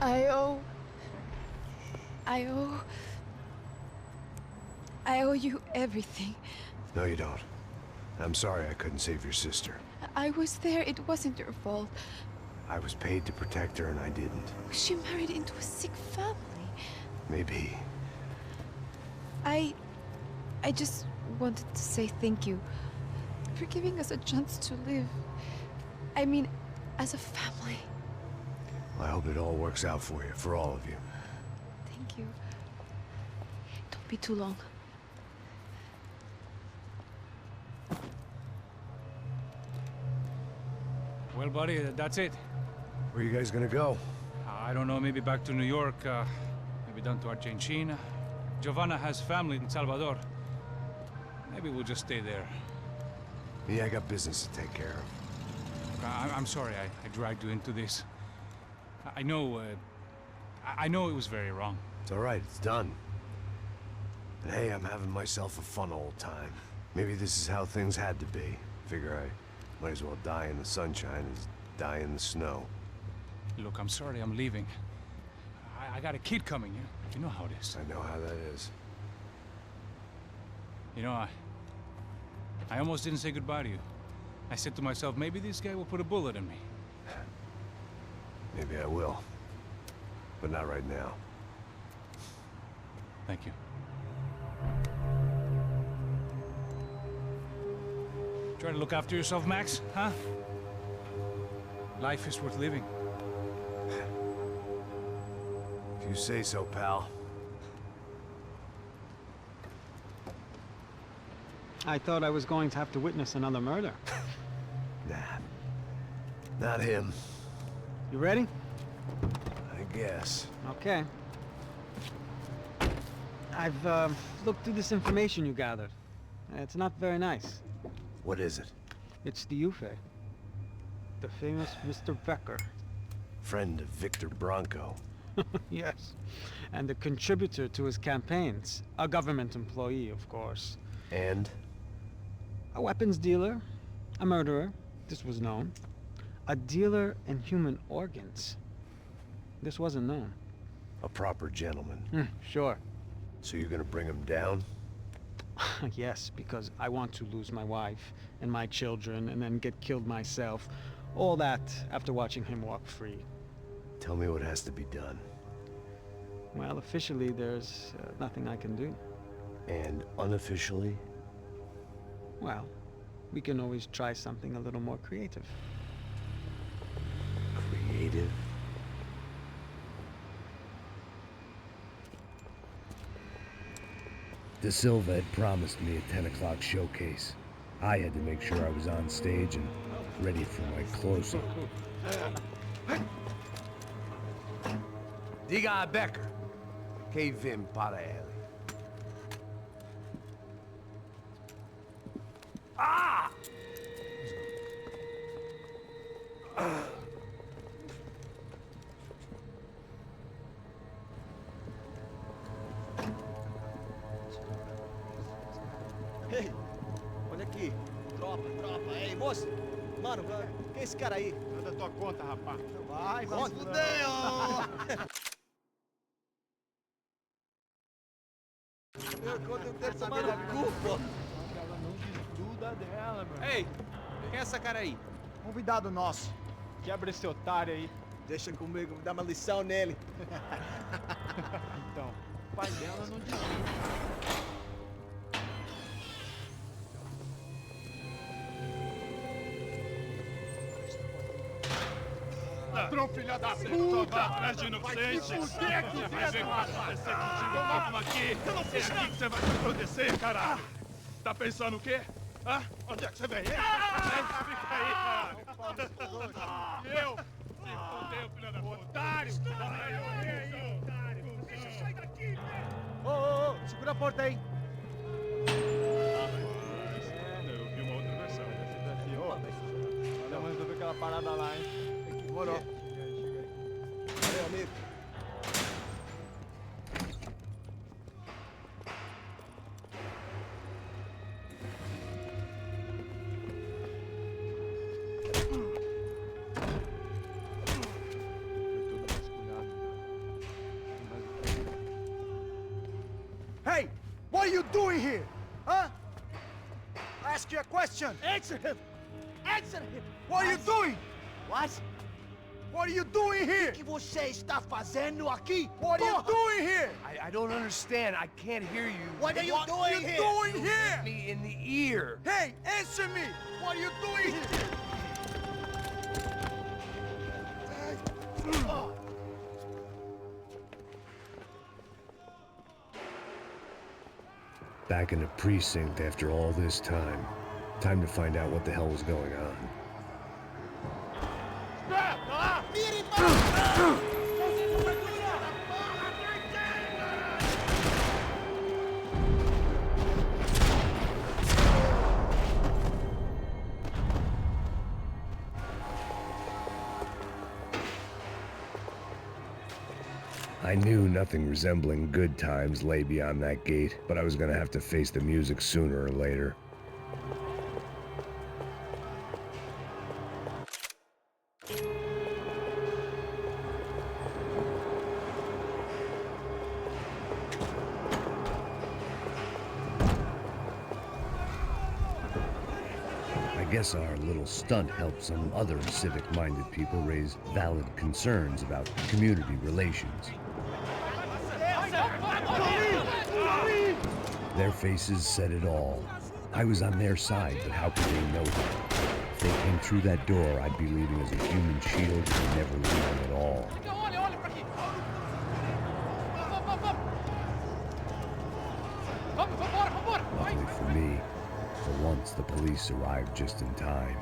I owe... I owe... I owe you everything. No, you don't. I'm sorry I couldn't save your sister. I was there. It wasn't your fault. I was paid to protect her and I didn't. She married into a sick family. Maybe. I just wanted to say thank you for giving us a chance to live. I mean, as a family. I hope it all works out for you, for all of you. Thank you. Don't be too long. Well, buddy, that's it. Where are you guys gonna go? I don't know, maybe back to New York, maybe down to Argentina. Giovanna has family in Salvador. Maybe we'll just stay there. Yeah, I got business to take care of. I'm sorry I dragged you into this. I know it was very wrong. It's all right, it's done. And hey, I'm having myself a fun old time. Maybe this is how things had to be. Figure I might as well die in the sunshine as die in the snow. Look, I'm sorry I'm leaving. I got a kid coming, you know how it is. I know how that is. You know, I almost didn't say goodbye to you. I said to myself, maybe this guy will put a bullet in me. Maybe I will. But not right now. Thank you. Try to look after yourself, Max, huh? Life is worth living. If you say so, pal. I thought I was going to have to witness another murder. Nah. Not him. You ready? I guess. Okay. I've looked through this information you gathered. It's not very nice. What is it? It's the Ufe. The famous Mr. Becker. Friend of Victor Bronco. Yes. And a contributor to his campaigns. A government employee, of course. And? A weapons dealer. A murderer. This was known. A dealer in human organs. This wasn't known. A proper gentleman. Sure. So you're gonna bring him down? Yes, because I want to lose my wife and my children and then get killed myself. All that after watching him walk free. Tell me what has to be done. Well, officially, there's nothing I can do. And unofficially? Well, we can always try something a little more creative. Creative? De Silva had promised me a 10 o'clock showcase. I had to make sure I was on stage and ready for my close-up. Diga a Becker. Que vim para ele. Ah! Ei, olha aqui. Tropa. Ei, moço. Mano, quem é esse cara aí? Manda tua conta, rapaz. Vai fudeu! Meu conta não deve tomar no cu, pô. Ela não desgruda dela, mano. Ei, quem é essa cara aí? Convidado nosso. Quebra esse otário aí. Deixa comigo, dá uma lição nele. Então, o pai dela não desgruda. Ladrão, filha da puta! Vai atrás de inocentes! Vai ver o que vai acontecer contigo mesmo aqui! É aqui que você vai se acontecer, caralho! Tá pensando o quê? Hã? Onde é que você vem? Fica aí, caralho! Eu? Se fodeu, filha da puta! Otário! Otário! Deixa eu sair daqui, velho! Ô, segura a porta aí! Eu vi uma outra versão. Vamos resolver aquela parada lá, hein? Demorou. Valeu, amigo. Foi tudo vasculhado. Hey, what are you doing here? Huh? I ask you a question. Answer him! Answer him! What are you doing? What? What are you doing here? O que você está fazendo aqui? What are you doing here? I don't understand. I can't hear you. What are you doing here? What are you doing here? Me in the ear. Hey, answer me! What are you doing here? Back in the precinct after all this time. Time to find out what the hell was going on. I knew nothing resembling good times lay beyond that gate, but I was gonna have to face the music sooner or later. I guess our little stunt helped some other civic-minded people raise valid concerns about community relations. Their faces said it all. I was on their side, but how could they know that? If they came through that door, I'd be leaving as a human shield and never leaving at all. Luckily for me, for once the police arrived just in time.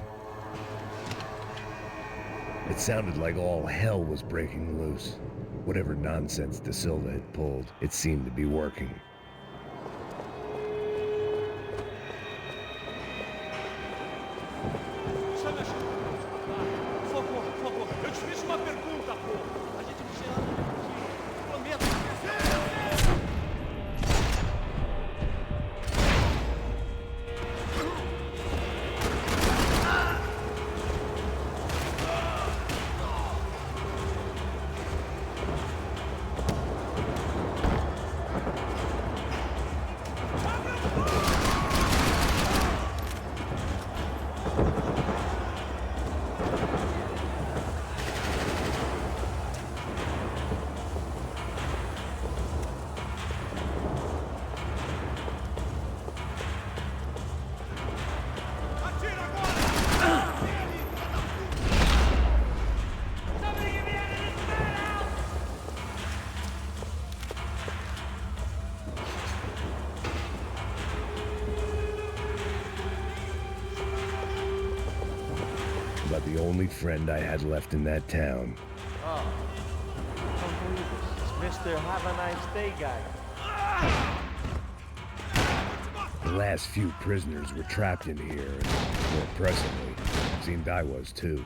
It sounded like all hell was breaking loose. Whatever nonsense De Silva had pulled, it seemed to be working. About the only friend I had left in that town. Oh. Don't believe this. It's Mr. Have a Nice Day guy. The last few prisoners were trapped in here, and more pressingly, it seemed I was too.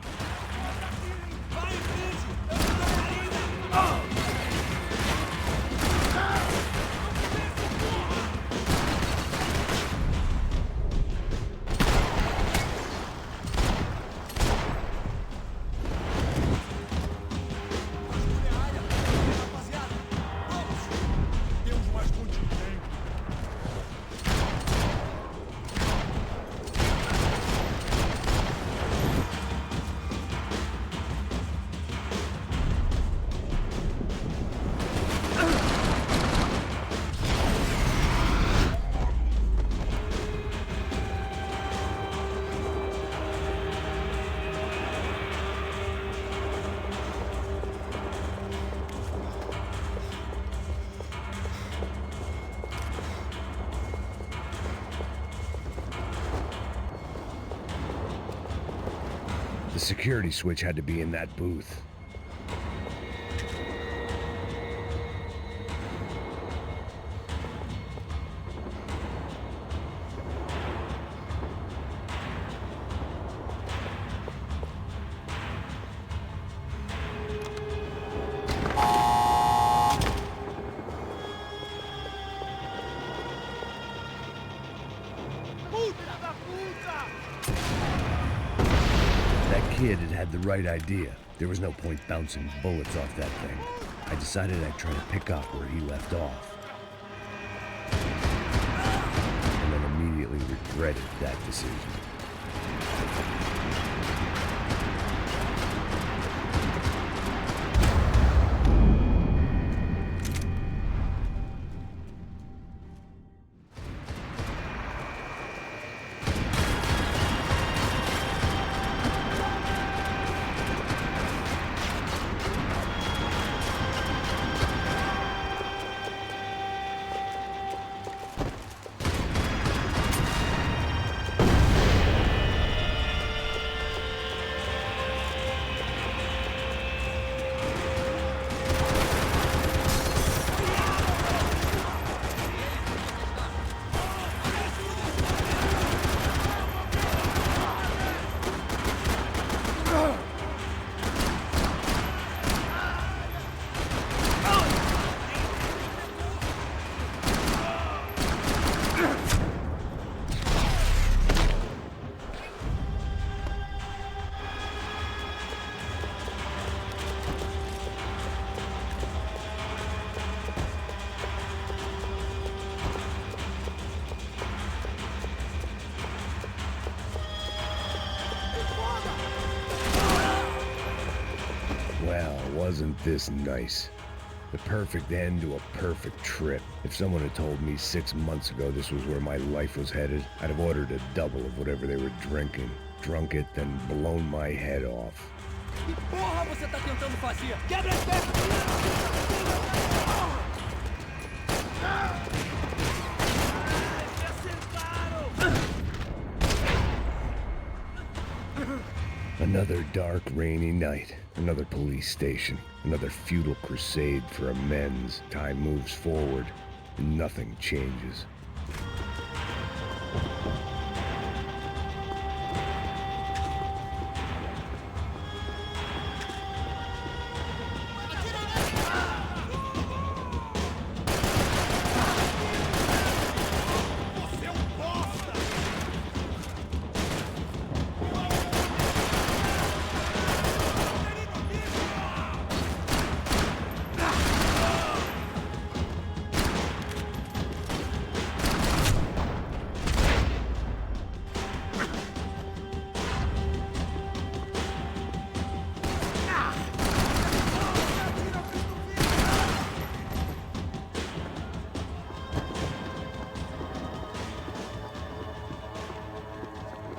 The security switch had to be in that booth. Kid had the right idea. There was no point bouncing bullets off that thing. I decided I'd try to pick up where he left off. regretted that decision. Well, wasn't this nice? The perfect end to a perfect trip. If someone had told me 6 months ago this was where my life was headed, I'd have ordered a double of whatever they were drinking. Drunk it, then blown my head off. Que porra você tá tentando fazer? Quebra as pernas! Another dark, rainy night. Another police station. Another futile crusade for amends. Time moves forward, and nothing changes.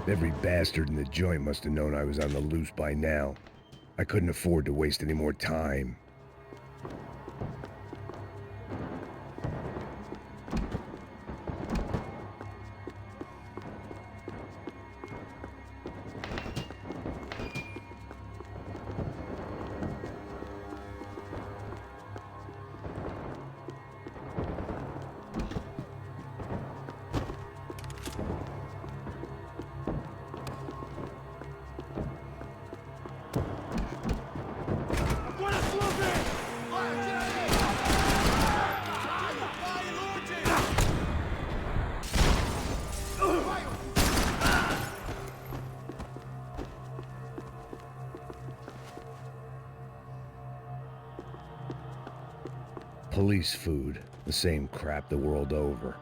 Every bastard in the joint must have known I was on the loose by now. I couldn't afford to waste any more time. Police food, the same crap the world over.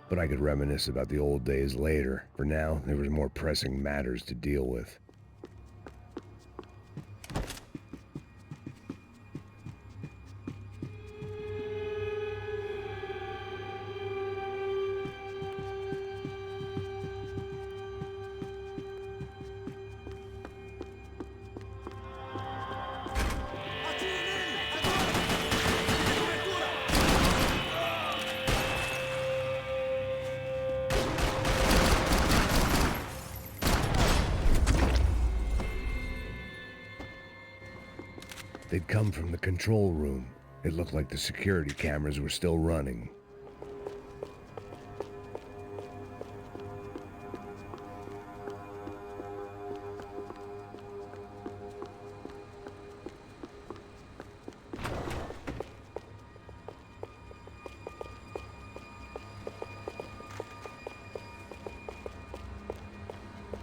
But I could reminisce about the old days later. For now, there was more pressing matters to deal with. They'd come from the control room. It looked like the security cameras were still running.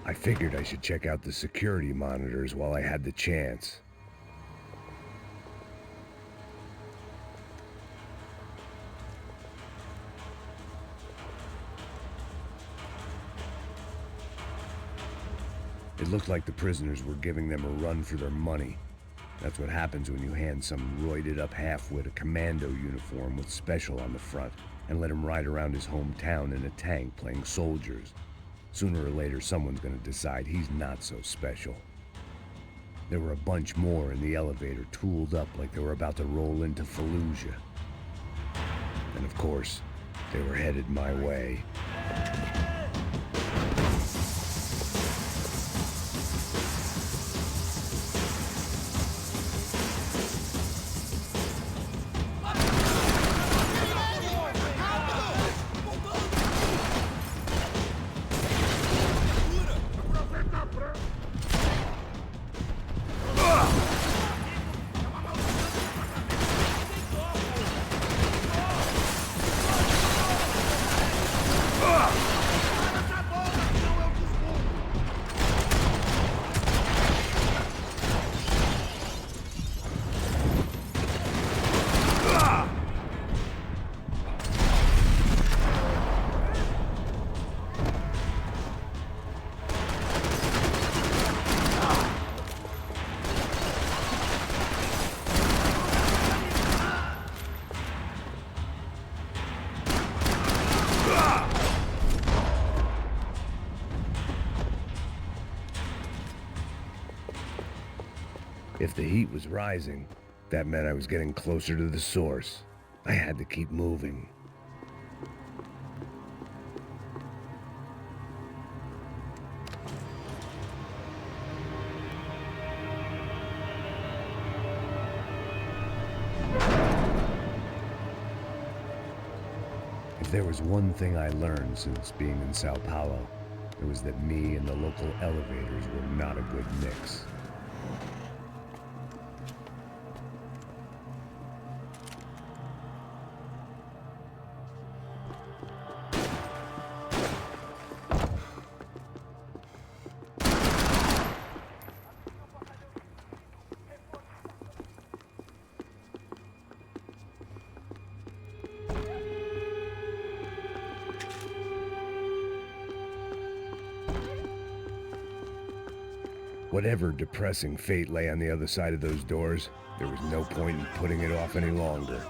I figured I should check out the security monitors while I had the chance. It looked like the prisoners were giving them a run for their money. That's what happens when you hand some roided-up half-wit a commando uniform with special on the front and let him ride around his hometown in a tank playing soldiers. Sooner or later, someone's gonna decide he's not so special. There were a bunch more in the elevator, tooled up like they were about to roll into Fallujah. And of course, they were headed my way. If the heat was rising, that meant I was getting closer to the source. I had to keep moving. If there was one thing I learned since being in Sao Paulo, it was that me and the local elevators were not a good mix. Whatever depressing fate lay on the other side of those doors, there was no point in putting it off any longer.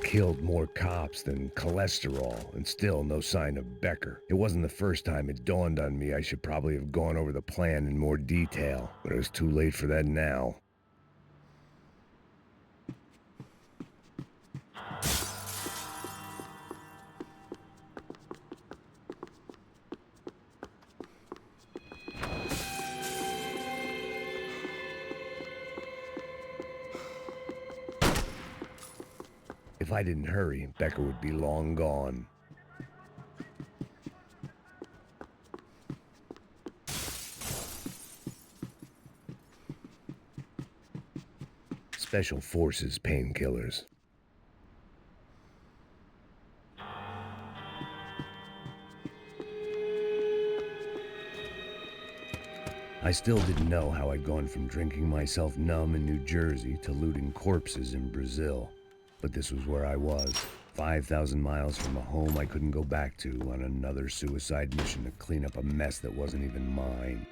killed more cops than cholesterol, and still no sign of Becker. It wasn't the first time it dawned on me I should probably have gone over the plan in more detail, but it was too late for that now. If I didn't hurry, Becker would be long gone. Special Forces painkillers. I still didn't know how I'd gone from drinking myself numb in New Jersey to looting corpses in Brazil. But this was where I was, 5,000 miles from a home I couldn't go back to, on another suicide mission to clean up a mess that wasn't even mine.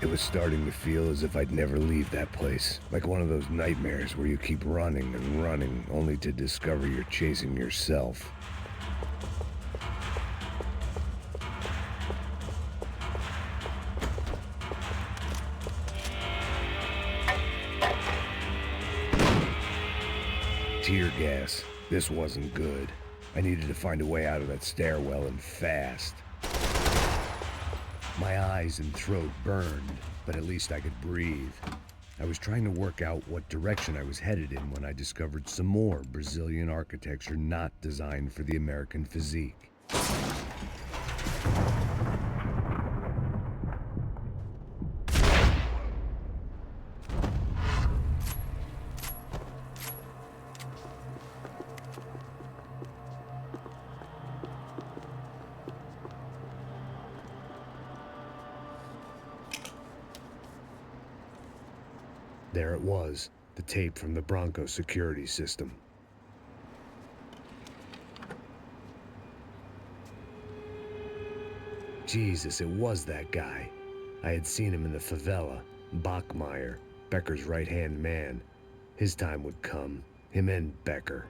It was starting to feel as if I'd never leave that place. Like one of those nightmares where you keep running and running, only to discover you're chasing yourself. Tear gas. This wasn't good. I needed to find a way out of that stairwell, and fast. My eyes and throat burned, but at least I could breathe. I was trying to work out what direction I was headed in when I discovered some more Brazilian architecture not designed for the American physique. There it was, the tape from the Bronco security system. Jesus, it was that guy. I had seen him in the favela, Bachmeyer, Becker's right-hand man. His time would come, him and Becker.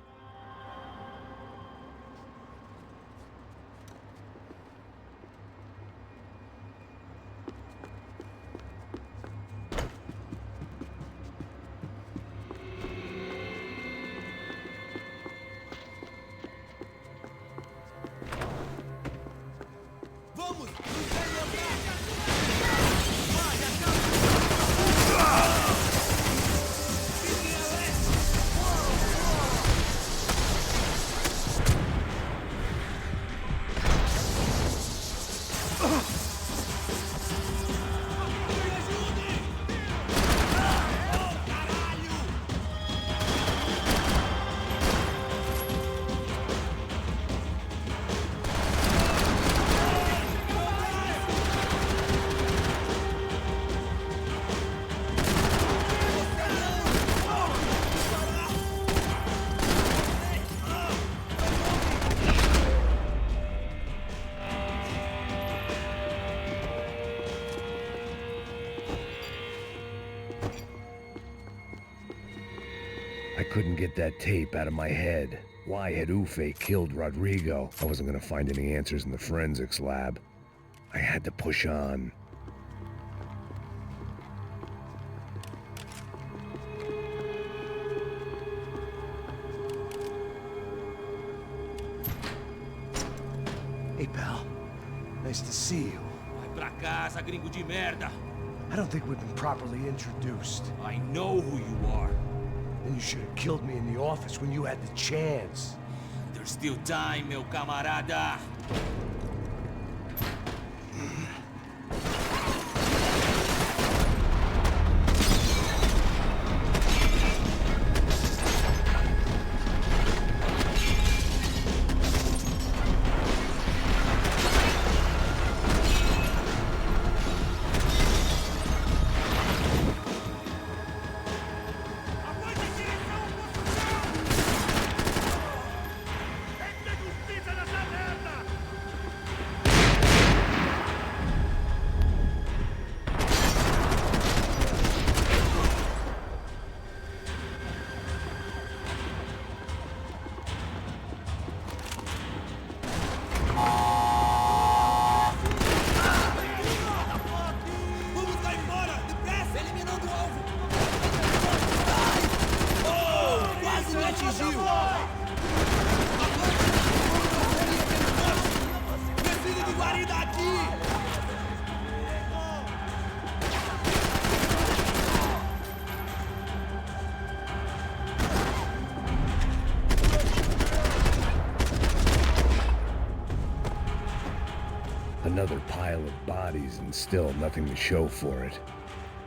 I couldn't get that tape out of my head. Why had Ufe killed Rodrigo? I wasn't gonna find any answers in the forensics lab. I had to push on. Hey, pal. Nice to see you. Vai pra casa, gringo de merda. I don't think we've been properly introduced. I know who you are. And you should have killed me in the office when you had the chance. There's still time, meu camarada. Another pile of bodies and still nothing to show for it.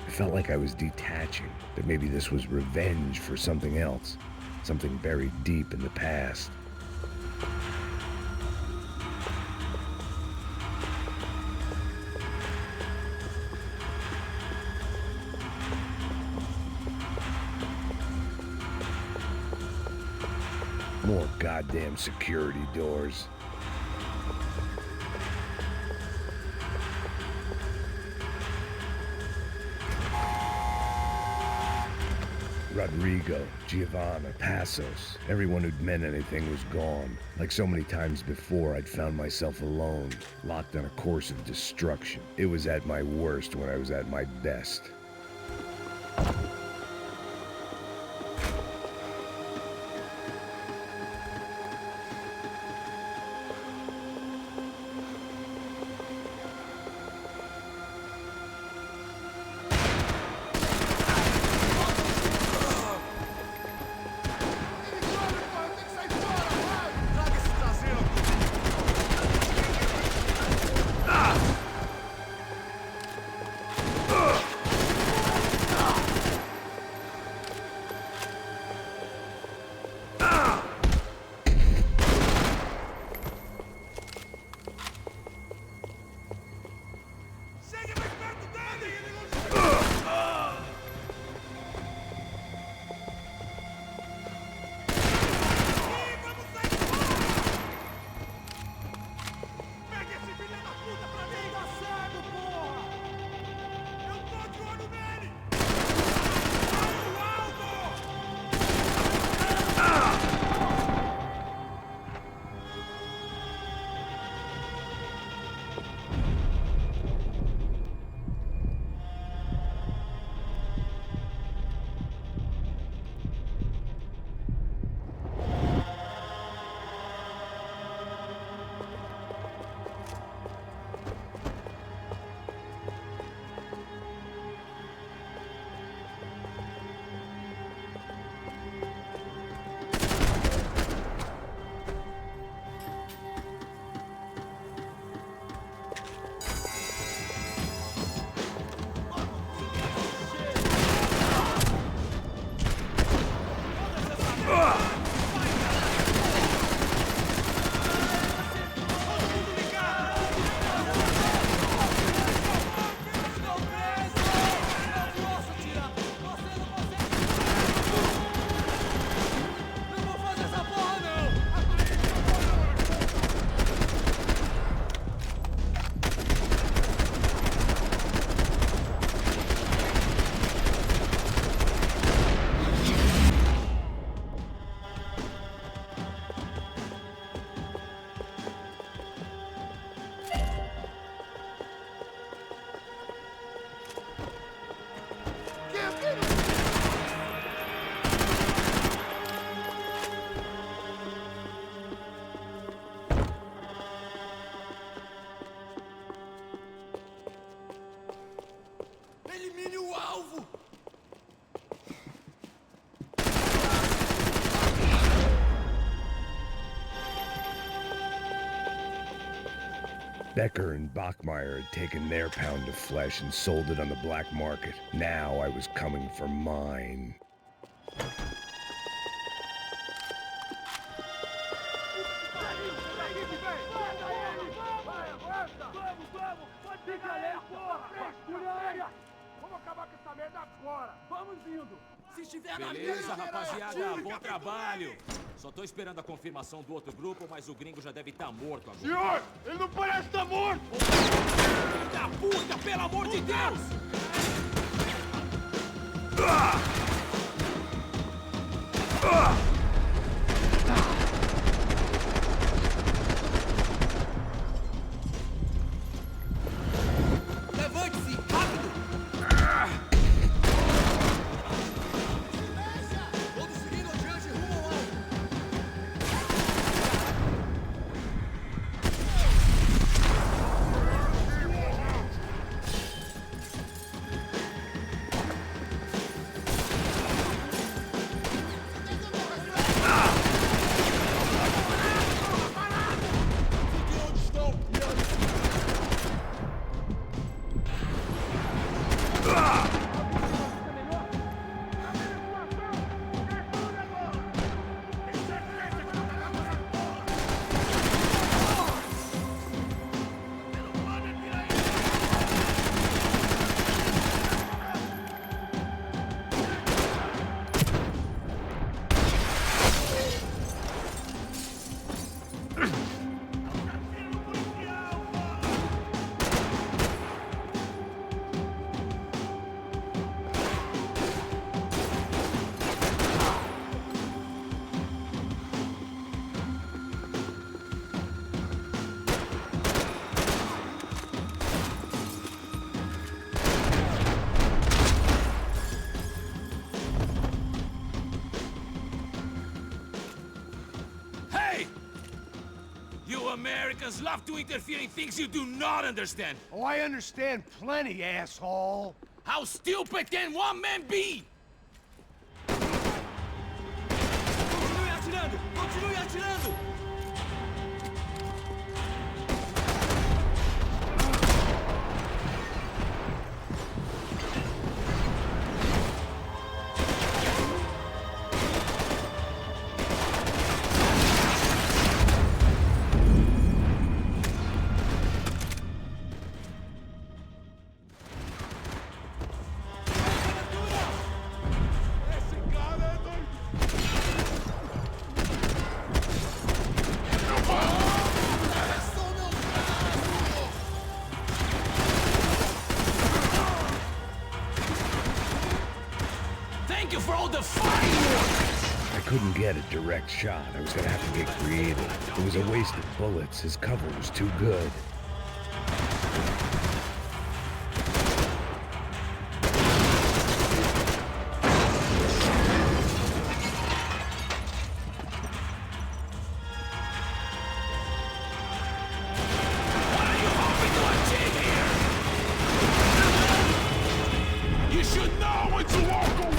I felt like I was detaching, that maybe this was revenge for something else, something buried deep in the past. More goddamn security doors. Rodrigo, Giovanna, Passos, everyone who'd meant anything was gone. Like so many times before, I'd found myself alone, locked on a course of destruction. It was at my worst when I was at my best. Becker and Bachmeyer had taken their pound of flesh and sold it on the black market. Now I was coming for mine. Beleza, rapaziada, bom trabalho. Só tô esperando a confirmação do outro grupo, mas o gringo já deve estar morto agora. Senhor, ele não parece estar morto! Filho da puta, pelo amor de Deus! Levante-se, rápido! Todos seguindo adiante rumo ao alto. Americans love to interfere in things you do not understand. Oh, I understand plenty, asshole. How stupid can one man be? Continue atirando! Continue atirando! I couldn't get a direct shot. I was gonna have to get creative. It was a waste of bullets. His cover was too good. What are you hoping to achieve here? You should know when to walk away.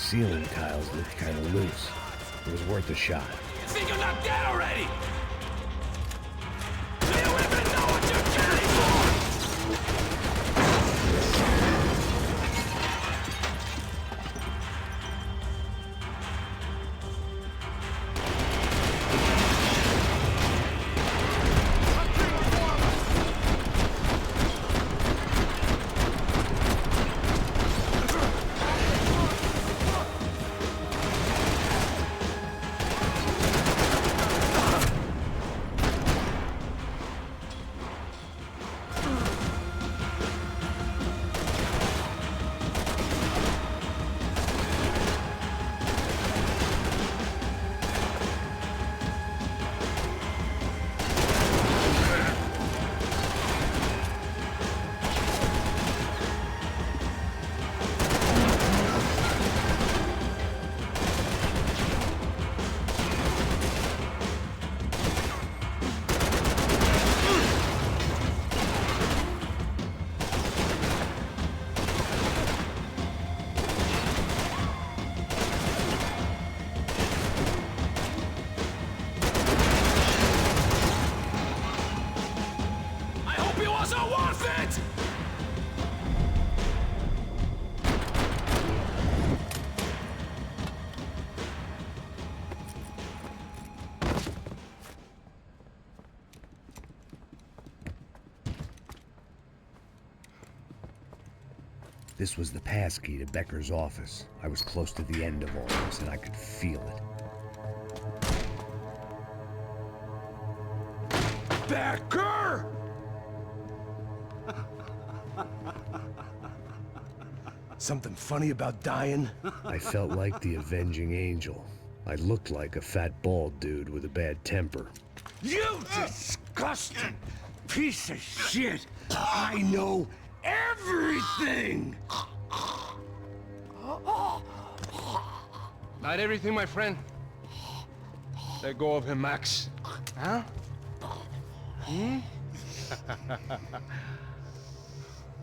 ceiling tiles looked kind of loose. It was worth a shot. You think you're not dead already? Do you even know what you're getting for? This was the passkey to Becker's office. I was close to the end of all this, and I could feel it. Becker! Something funny about dying? I felt like the avenging angel. I looked like a fat bald dude with a bad temper. You disgusting piece of shit! I know everything! Not everything, my friend. Let go of him, Max. Huh? Hmm?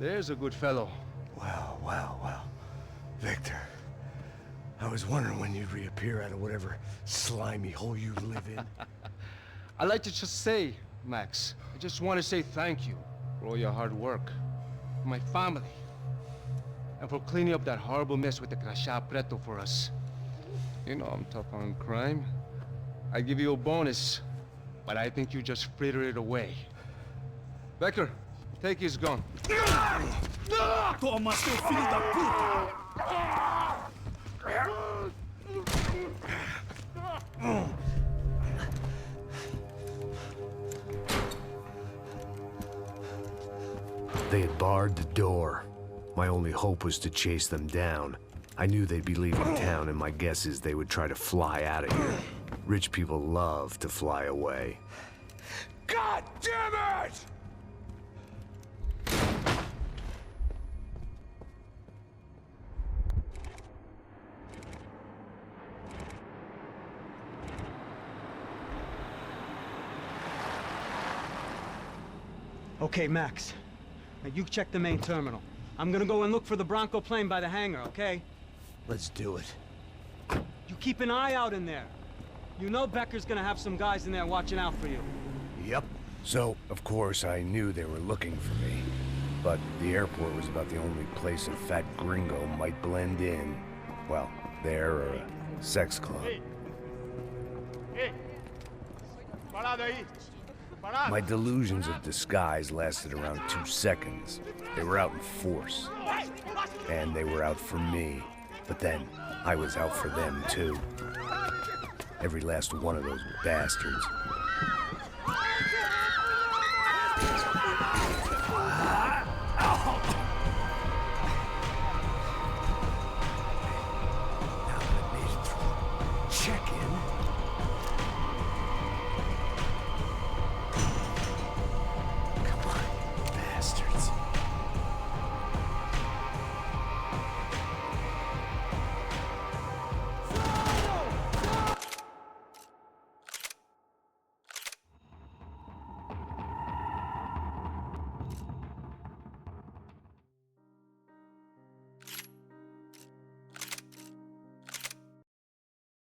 There's a good fellow. Well. Victor, I was wondering when you'd reappear out of whatever slimy hole you live in. I'd like to just say, Max, I just want to say thank you for all your hard work, for my family, and for cleaning up that horrible mess with the Chapitre for us. You know I'm tough on crime. I give you a bonus, but I think you just frittered it away. Becker, take his gun. Toma, seu filho da puta! They had barred the door. My only hope was to chase them down. I knew they'd be leaving town, and my guess is they would try to fly out of here. Rich people love to fly away. God damn it! Okay, Max. Now you check the main terminal. I'm gonna go and look for the Bronco plane by the hangar, okay? Let's do it. You keep an eye out in there. You know Becker's gonna have some guys in there watching out for you. Yep. So, of course, I knew they were looking for me. But the airport was about the only place a fat gringo might blend in. Well, there or a sex club. My delusions of disguise lasted around 2 seconds. They were out in force. And they were out for me. But then, I was out for them too. Every last one of those bastards.